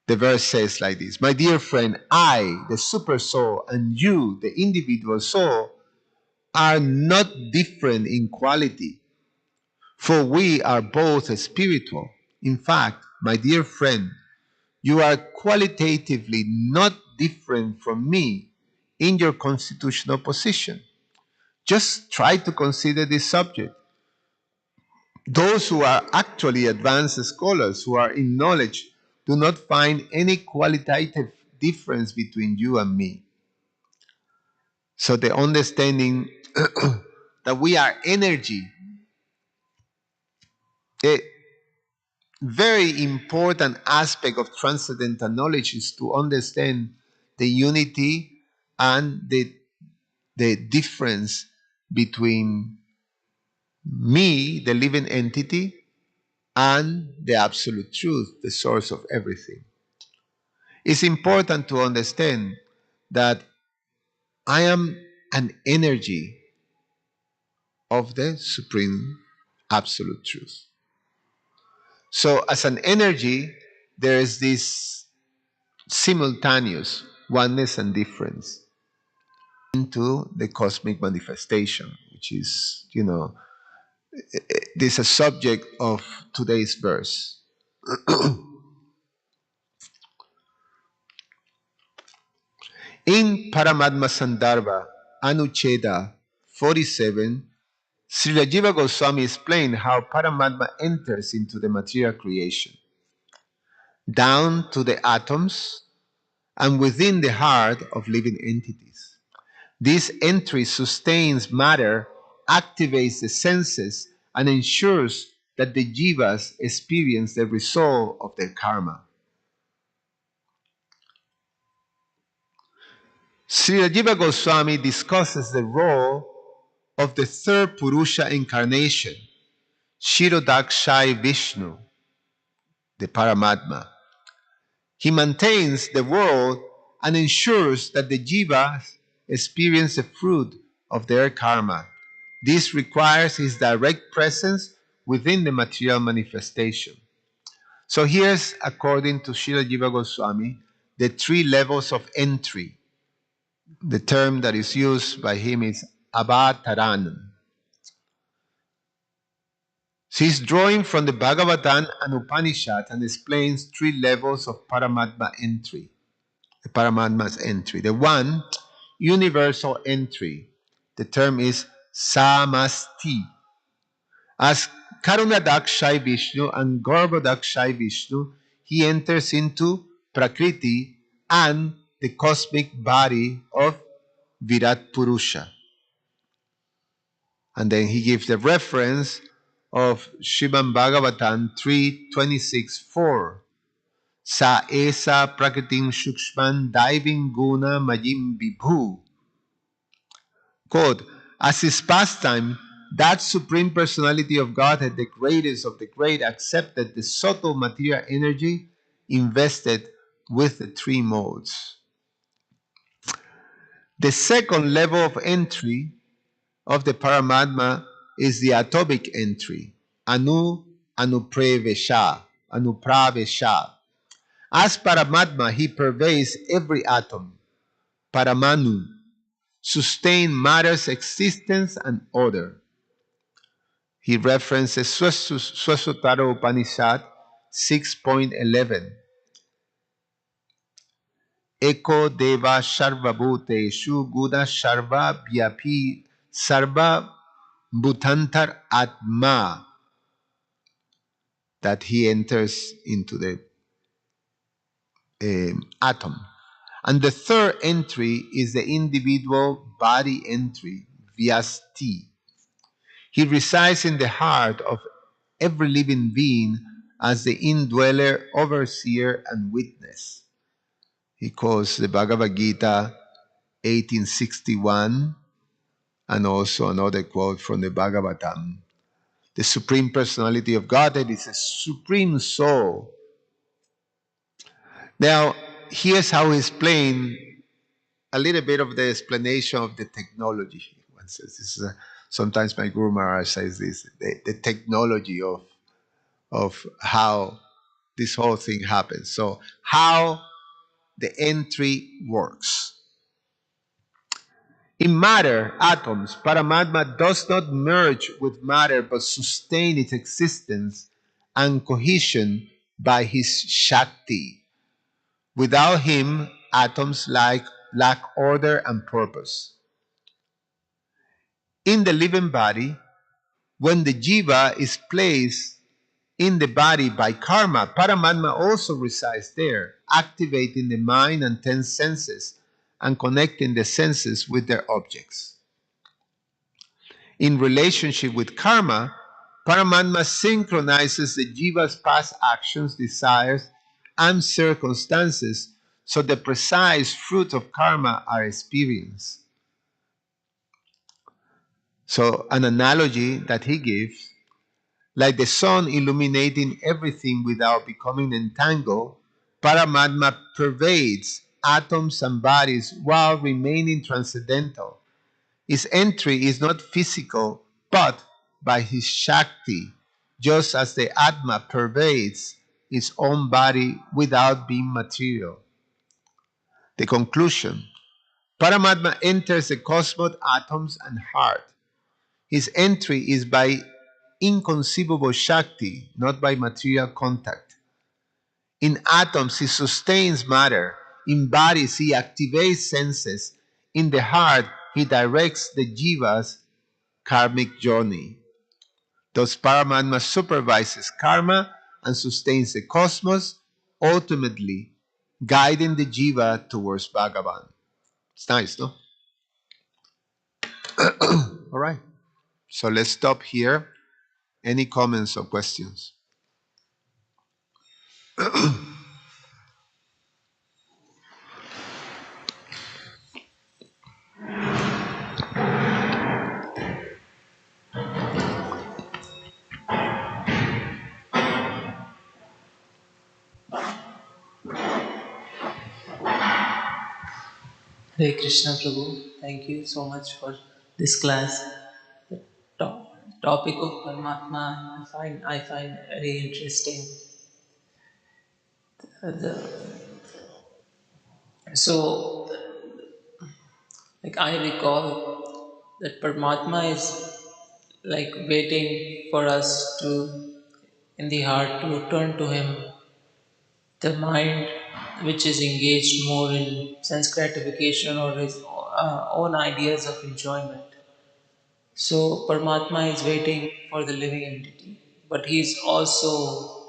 The verse says like this: My dear friend, I, the super soul, and you, the individual soul, are not different in quality, for we are both spiritual. In fact, my dear friend, you are qualitatively not different from me in your constitutional position. Just try to consider this subject. Those who are actually advanced scholars, who are in knowledge, do not find any qualitative difference between you and me. So the understanding that we are energy, a very important aspect of transcendental knowledge is to understand the unity and the difference between me, the living entity, and the absolute truth, the source of everything. It's important to understand that I am an energy of the supreme absolute truth. So as an energy, there is this simultaneous oneness and difference into the cosmic manifestation, which is, this is a subject of today's verse. In Paramatma Sandarbha, Anucheda 47, Srila Jiva Goswami explained how Paramatma enters into the material creation, down to the atoms and within the heart of living entities. This entry sustains matter, activates the senses, and ensures that the jivas experience the result of their karma. Srila Jiva Goswami discusses the role of the third Purusha incarnation, Shirodakshai Vishnu, the Paramatma. He maintains the world and ensures that the jivas experience the fruit of their karma. This requires his direct presence within the material manifestation. So here's, according to Srila Jiva Goswami, the three levels of entry. The term that is used by him is avataranam. She's drawing from the Bhagavatam and Upanishad and explains three levels of Paramatma entry. The Paramatma's entry. The one, universal entry. The term is samasti. As Karunadakshay Vishnu and Garbhodakshay Vishnu, he enters into Prakriti and the cosmic body of Virat Purusha. And then he gives the reference of Srimad Bhagavatam 3:26-4. Sa esa prakritim shukshman daiving guna majim vibhu. Quote, as his pastime, that Supreme Personality of Godhead, the greatest of the great, accepted the subtle material energy invested with the three modes. The second level of entry of the Paramatma is the atomic entry, anupravesha. As Paramatma, he pervades every atom, paramanu, sustain matter's existence and order. He references Swasutara Upanishad 6.11. Eko deva sharva bhuteshu guna sharva vyapi sarva bhutantar atma. That he enters into the atom. And the third entry is the individual body entry, vyasti. He resides in the heart of every living being as the indweller, overseer, and witness. He quotes the Bhagavad Gita 1861 and also another quote from the Bhagavatam. The Supreme Personality of Godhead is a supreme soul. Now, here's how he explained a little bit of the explanation of the technology. One says this is sometimes my Guru Maharaj says this, the technology of how this whole thing happens. So how the entry works. In matter, atoms, Paramatma does not merge with matter but sustain its existence and cohesion by his Shakti. Without him, atoms lack order and purpose. In the living body, when the jiva is placed in the body by karma, Paramatma also resides there, activating the mind and 10 senses and connecting the senses with their objects. In relationship with karma, Paramatma synchronizes the jiva's past actions, desires, and circumstances so the precise fruits of karma are experienced. So, an analogy that he gives, like the sun illuminating everything without becoming entangled, Paramatma pervades atoms and bodies while remaining transcendental. His entry is not physical, but by his Shakti, just as the Atma pervades its own body without being material. The conclusion: Paramatma enters the cosmos, atoms, and heart. His entry is by inconceivable Shakti, not by material contact. In atoms, he sustains matter. In bodies, he activates senses. In the heart, he directs the jiva's karmic journey. Thus, Paramatma supervises karma and sustains the cosmos, ultimately guiding the jiva towards Bhagavan. It's nice, no? All right. So let's stop here. Any comments or questions? Hare Krishna Prabhu, thank you so much for this class. The topic of Paramatma I find very interesting. So, like I recall that Paramatma is like waiting for us to, in the heart, to turn to Him. The mind, which is engaged more in sense gratification or his own ideas of enjoyment. So Paramatma is waiting for the living entity, but he is also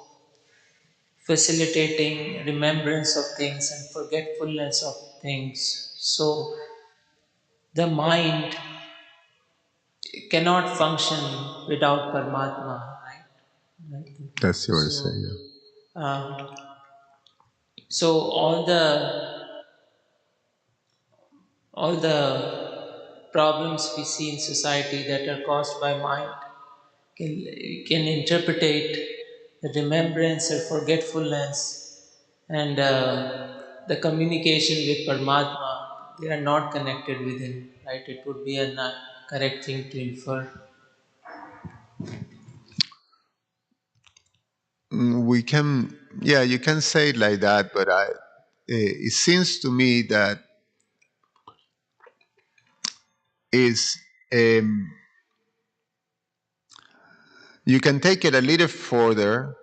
facilitating remembrance of things and forgetfulness of things. So the mind cannot function without Paramatma, right? Right. That's what I say. So, Yeah. uh, so all the problems we see in society that are caused by mind can, can interpretate the remembrance or forgetfulness and the communication with Paramatma, they are not connected with Him, right? It would be a correct thing to infer. We can, yeah, you can say it like that, but it seems to me that is you can take it a little further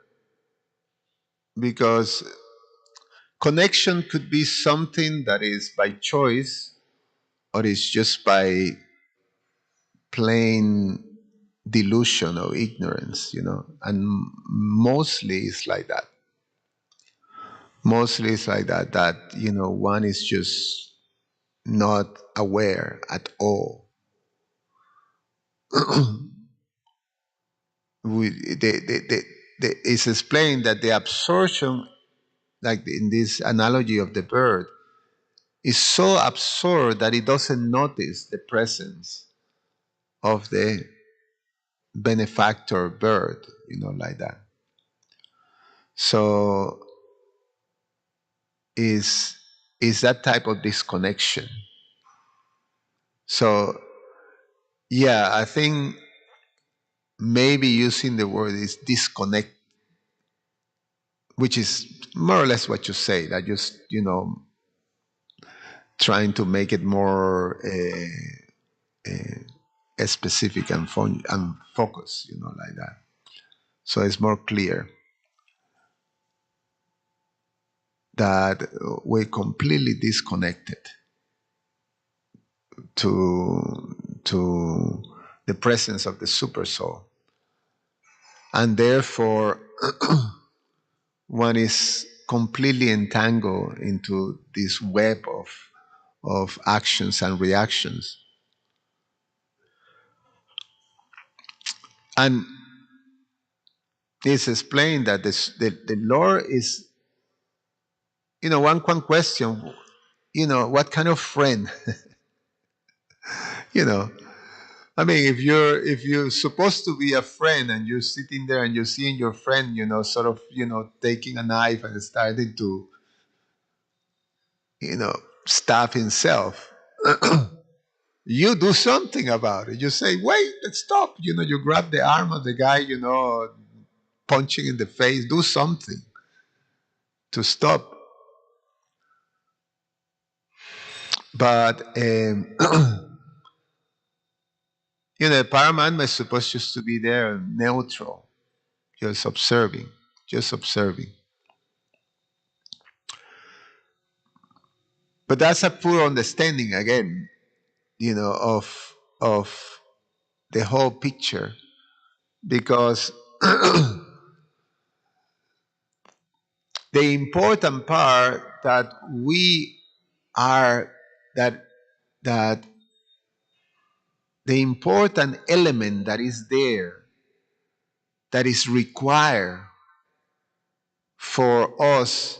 because connection could be something that is by choice or is just by plain delusion or ignorance, and mostly it's like that. Mostly it's like that, one is just not aware at all. It's explained that the absorption, like in this analogy of the bird, is so absurd that it doesn't notice the presence of the benefactor bird, like that. So is that type of disconnection. So yeah, I think maybe using the word is disconnect, which is more or less what you say. That just trying to make it more specific and and focused, like that. So it's more clear that we're completely disconnected to the presence of the super soul, and therefore one is completely entangled into this web of actions and reactions. And it's explained that the Lord is, one question, what kind of friend, you know, I mean, if you're supposed to be a friend and you're sitting there and you're seeing your friend, sort of, taking a knife and starting to, you know, stab himself, you do something about it. You say, wait, stop. You grab the arm of the guy, punching in the face. Do something to stop. But the Paramatma is supposed just to be there, neutral, just observing, just observing. But that's a poor understanding again, of the whole picture, because the important part that we are that that the important element that is there, that is required for us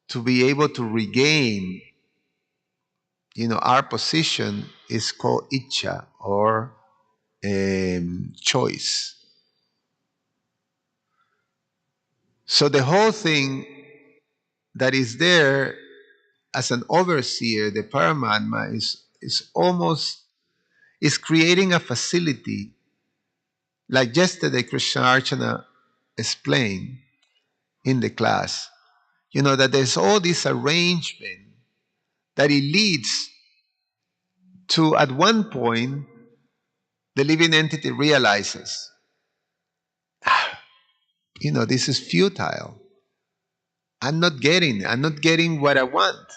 to be able to regain, our position, is called itcha, or choice. So the whole thing that is there as an overseer, the Paramatma is creating a facility, like yesterday Krishna Archana explained in the class, that there's all this arrangement that it leads to, at one point, the living entity realizes, this is futile. I'm not getting what I want.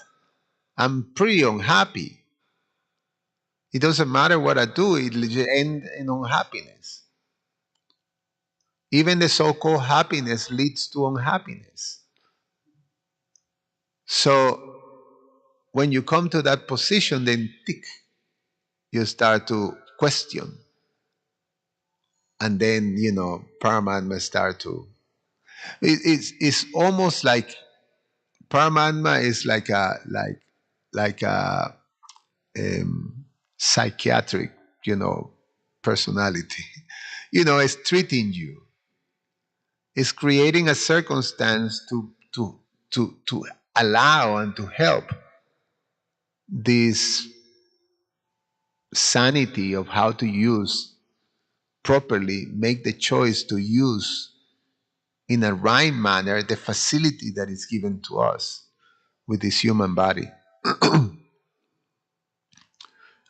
I'm pretty unhappy. It doesn't matter what I do, it'll end in unhappiness. Even the so-called happiness leads to unhappiness. So when you come to that position, then tick, you start to question. And then, Paramatma start to. It's almost like Paramatma is like a psychiatric, personality. It's treating you. It's creating a circumstance to allow and to help this sanity of how to use properly, make the choice to use in a right manner the facility that is given to us with this human body. And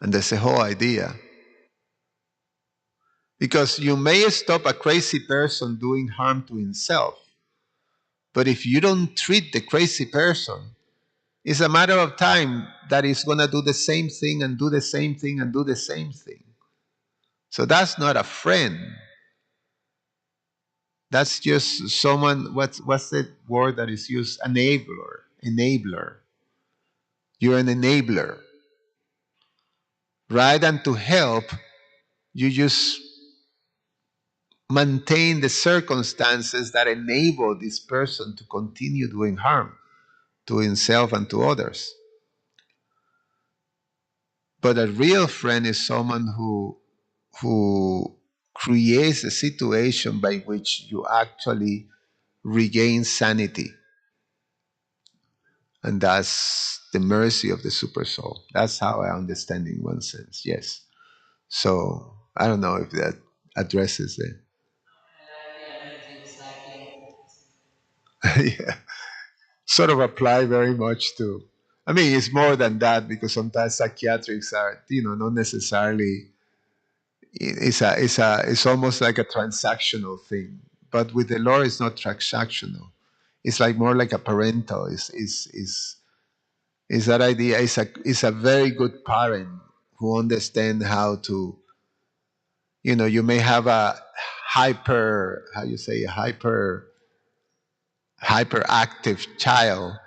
that's the whole idea. Because you may stop a crazy person doing harm to himself, but if you don't treat the crazy person, it's a matter of time that he's going to do the same thing and do the same thing and do the same thing. So that's not a friend. That's just someone, what's the word that is used? Enabler. Enabler. You're an enabler. Rather than to help, you just maintain the circumstances that enable this person to continue doing harm to himself and to others. But a real friend is someone who creates a situation by which you actually regain sanity. And that's the mercy of the super soul. That's how I understand in one sense, yes. So I don't know if that addresses it. Yeah, it is exactly. Yeah. Sort of apply very much to, I mean, it's more than that, because sometimes psychiatrics are, not necessarily, it's almost like a transactional thing. But with the Lord, it's not transactional. It's like more like a parental. Is that idea? Is a very good parent who understand how to, you may have a hyper, how you say, a hyperactive child,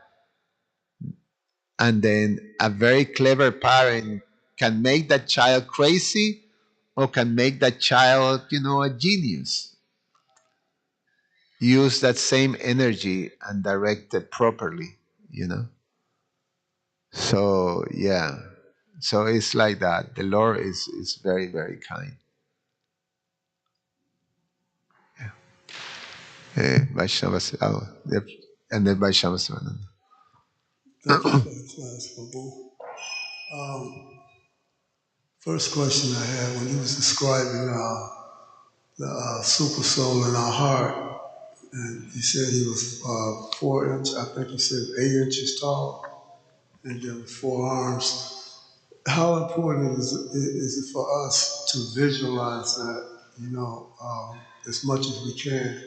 and then a very clever parent can make that child crazy, or can make that child, a genius. Use that same energy and direct it properly, So yeah, so it's like that. The Lord is very, very kind. Vaishnava, and then Vaishnava Samananda. Thank you for the class, Prabhu. First question I had when you was describing the super soul in our heart, and you said he was 4 inch. I think you said 8 inches tall, and then 4 arms. How important is it for us to visualize that? As much as we can,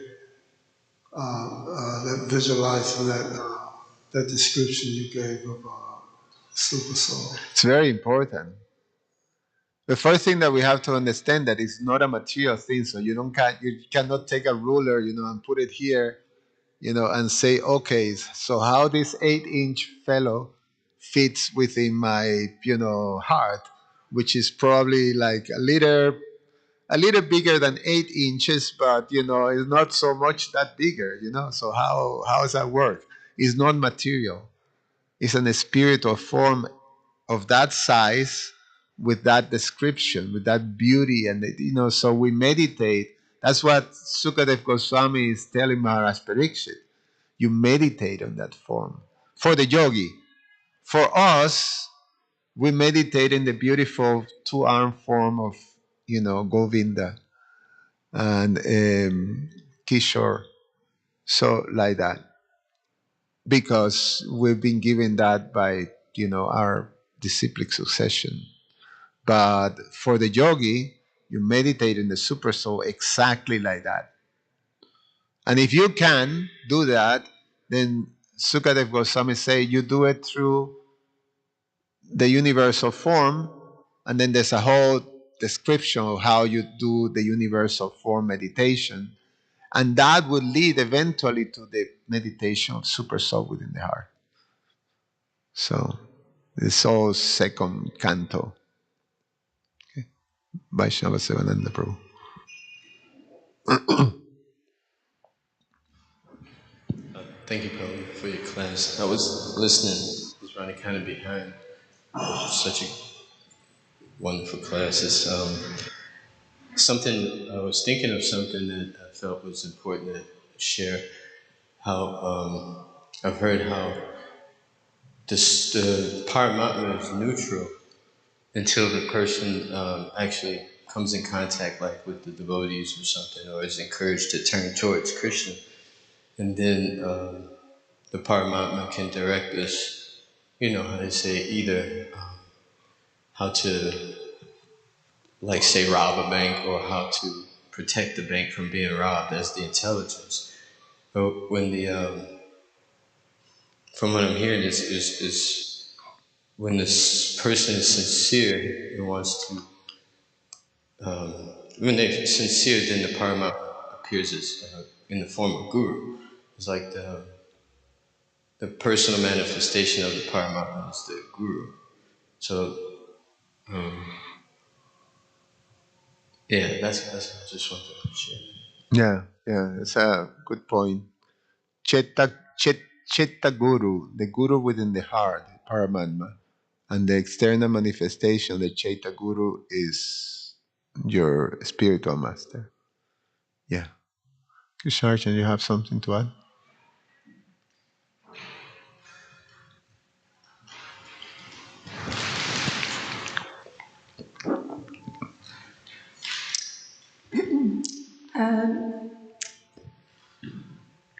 that visualizing that description you gave of super soul. It's very important. The first thing that we have to understand that it's not a material thing, so you cannot take a ruler, and put it here, and say, okay, so how this 8-inch fellow fits within my, heart, which is probably like a little bigger than 8 inches, but it's not so much that bigger, So how does that work? It's not material. It's an spiritual form of that size, with that description, with that beauty, and so we meditate. That's what Sukadev Goswami is telling Maharaj Parikshit. You meditate on that form. For the yogi, For us, we meditate in the beautiful two-arm form of, Govinda and Kishore, so like that, because we've been given that by, our disciplic succession. But for the yogi, you meditate in the super soul exactly like that. And if you can do that, then Sukadev Goswami say you do it through the universal form, and then there's a whole description of how you do the universal form meditation, and that would lead eventually to the meditation of super soul within the heart. So it's all second canto. Vaishnava Sevananda Prabhu. Thank you, Prabhu, for your class. I was listening, I was running kind of behind. Such a wonderful class. It's something, I was thinking of something that I felt was important to share. How I've heard how the Paramatma is neutral until the person actually comes in contact, like with the devotees or something, or is encouraged to turn towards Krishna. And then the Paramatma can direct us, how to say, either how to, like, say, rob a bank, or how to protect the bank from being robbed as the intelligence. But when from what I'm hearing is when this person is sincere and wants to, when they're sincere, then the Paramatma appears as in the form of Guru. It's like the personal manifestation of the Paramatma is the Guru. So, yeah, that's I just wanted to share. Yeah, that's a good point. Chitta Guru, the Guru within the heart, Paramatma, and the external manifestation, the Chaita Guru, is your spiritual master. Yeah. Krishnarchan, you have something to add?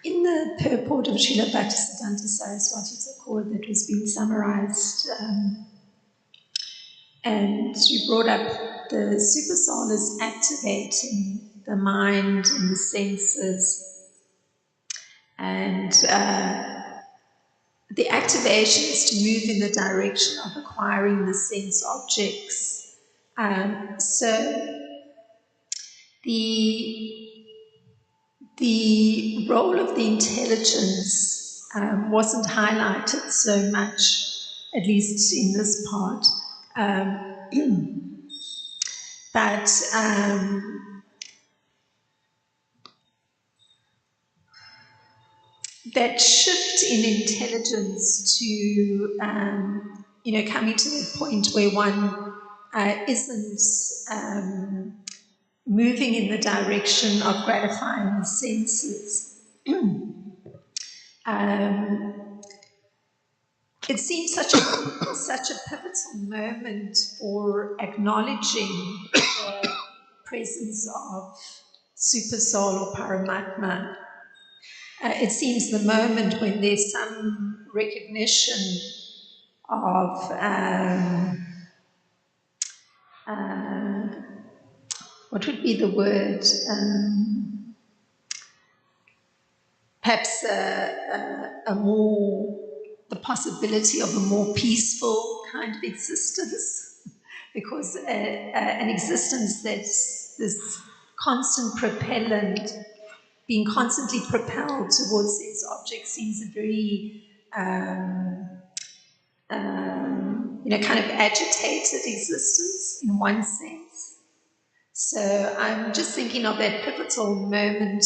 In the purport of Srila Bhaktisiddhanta Saraswati Thakur that was being summarized, and you brought up the super soul is activating the mind and the senses, and the activation is to move in the direction of acquiring the sense objects. So the role of the intelligence wasn't highlighted so much, at least in this part. But that shift in intelligence to, coming to the point where one isn't moving in the direction of gratifying the senses. It seems such a pivotal moment for acknowledging the presence of super soul or paramatma. It seems the moment when there's some recognition of what would be the word? Perhaps the possibility of a more peaceful kind of existence, because an existence that's this constant propellant, being constantly propelled towards sense objects, seems a very kind of agitated existence in one sense. So I'm just thinking of that pivotal moment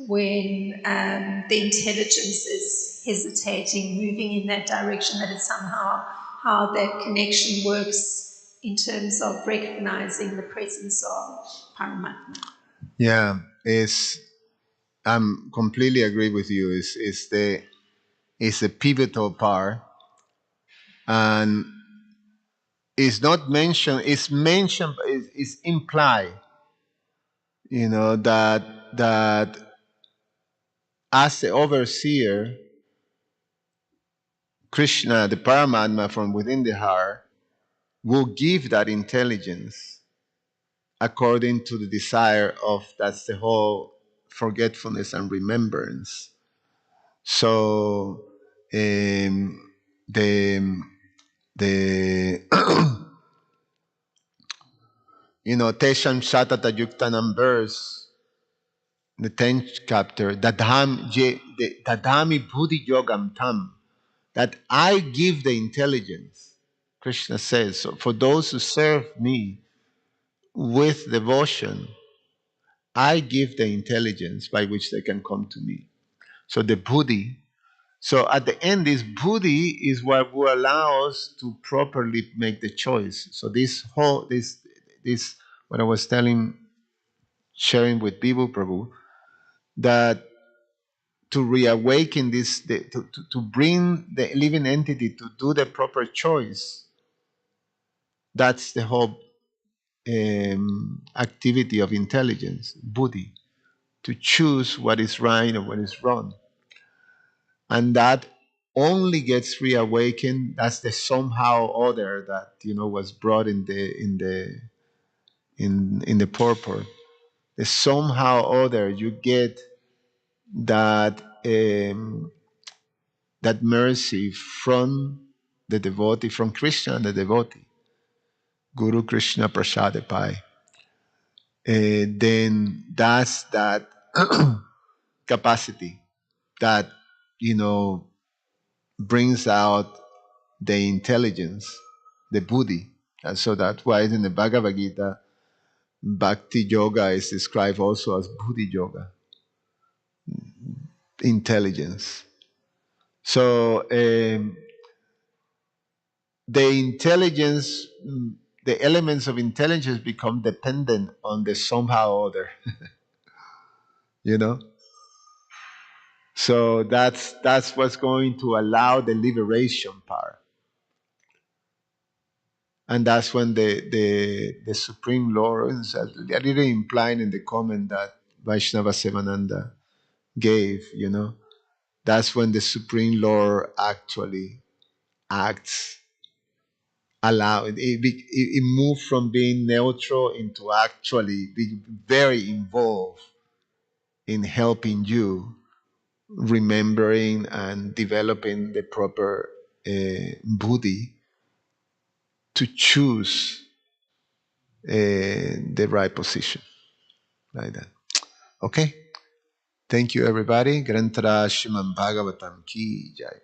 when the intelligence is hesitating, moving in that direction, that is somehow how that connection works in terms of recognizing the presence of Paramatma. Yeah, I'm completely agree with you. It's the pivotal part, and it's not mentioned. It's mentioned. It's implied. That as the overseer, Krishna, the Paramatma from within the heart, will give that intelligence according to the desire of, that's the whole forgetfulness and remembrance. So the the Tesham Shatata Yuktanam verse, the 10th chapter, Dadami Buddhi Yogam Tam, that I give the intelligence. Krishna says, so for those who serve me with devotion, I give the intelligence by which they can come to me. So the buddhi. So at the end, this buddhi is what will allow us to properly make the choice. So this what I was sharing with Bibu Prabhu, that to reawaken to bring the living entity to do the proper choice, that's the whole activity of intelligence, buddhi, to choose what is right or what is wrong. And that only gets reawakened. That's the somehow other that was brought in the purport. The somehow other, you get that that mercy from the devotee, from Krishna and the devotee, Guru Krishna Prasade Pai. Then that's that capacity that brings out the intelligence, the buddhi. And so that's why in the Bhagavad Gita, Bhakti Yoga is described also as Buddhi Yoga, intelligence. So the intelligence, the elements of intelligence become dependent on the somehow or other, you know. So that's what's going to allow the liberation part. And that's when the Supreme Lord, a little implied in the comment that Vaishnava Sevananda gave, that's when the Supreme Lord actually acts, it moved from being neutral into actually being very involved in helping you remembering and developing the proper buddhi to choose the right position, like that. Okay. Thank you, everybody. Grantara Shiman Bhagavatam ki jai.